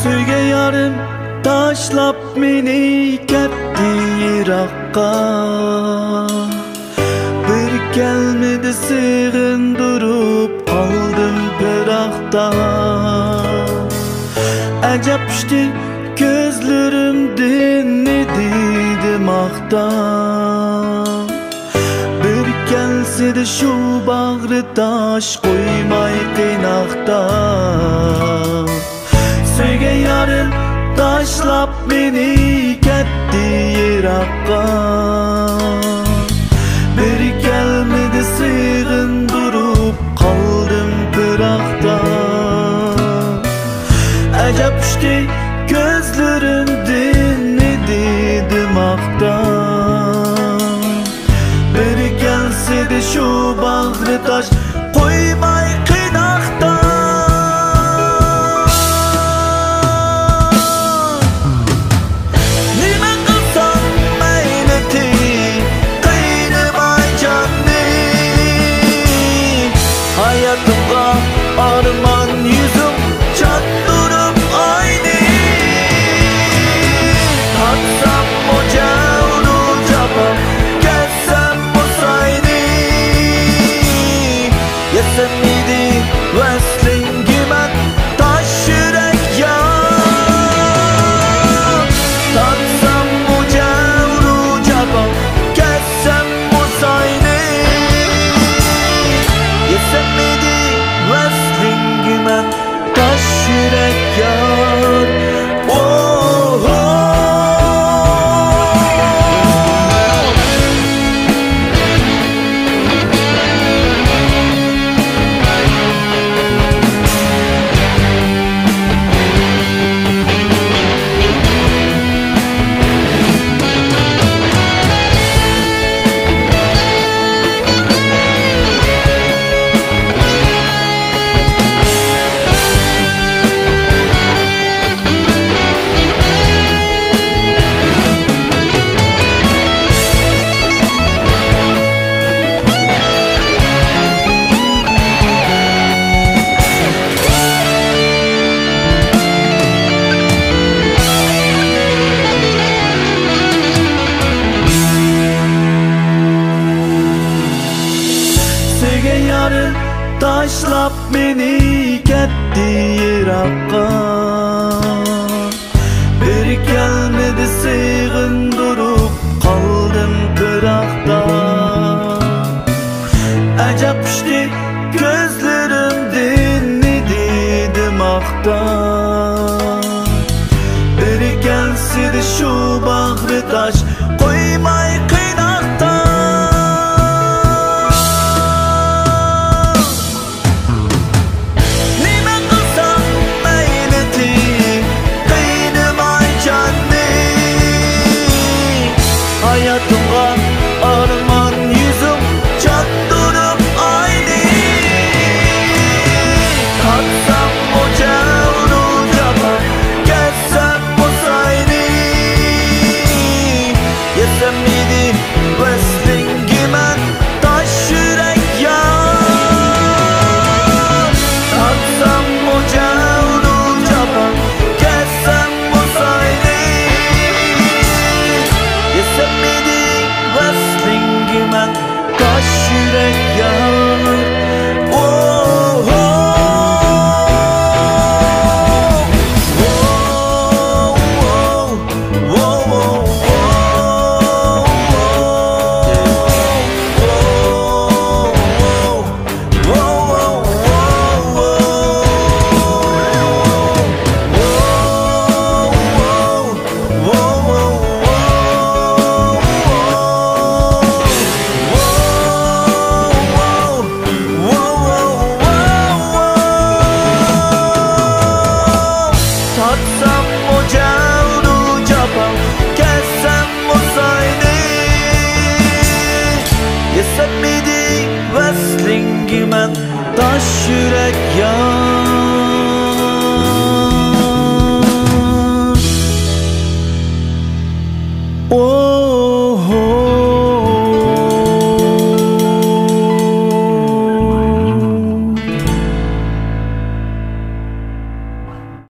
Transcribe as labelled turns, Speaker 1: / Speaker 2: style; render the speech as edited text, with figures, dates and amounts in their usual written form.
Speaker 1: Suyga yarim tashlab meni ketdi yiroqqa. Bir kelmedi sig'indirib qoldim biroqda. Ajab pishdi ko'zlarimdan ne deydi maqtan. Bir kelsidi shu bag'ri tosh qo'ymay qiynoqda. Suyga yarim tashlab meni ketdi yiroqqa. Bir kelmedi sig'indirib qoldim biroqda. Ajab pishdi ko'zlarimdan ne deydi maqtan. Bir kelsidi shu bag'ri tosh qo'ymay qiynoqda. Hayatımda arman yüzüm çattırıp aynı. Tatsam o cevru cevap, kessem bu sayni. Yesem miydi veslingimen taş yürek ya. Tatsam bu cevru cevap, kessem bu sayni. Yesem miydi veslingimen taş yürek yar. Oh, oh. Suyga yarim tashlab meni ketdi yiroqqa. Bir kelmedi sig'indirib qoldim biroqda. Ajab pishdi ko'zlarimdan ne deydi maqtan. Bir kelsidi shu bag'ri tosh qo'ymay qiynoqda. Hayatımda arman yüzüm çattırıp aynı. Tatsam o cevru cevap, kessem bu sayni. Yesem miydi veslingimen taş yürek yar. Tatsam o cevru cevap, kessem bu sayni. Yesem miydi veslingimen taş yürek yar. Oh, oh. Oh, oh. Oh, oh. Tatsam o cevru cevap, kessem bu sayni. Yesem miydi veslingimen taş yürek yar. Oh.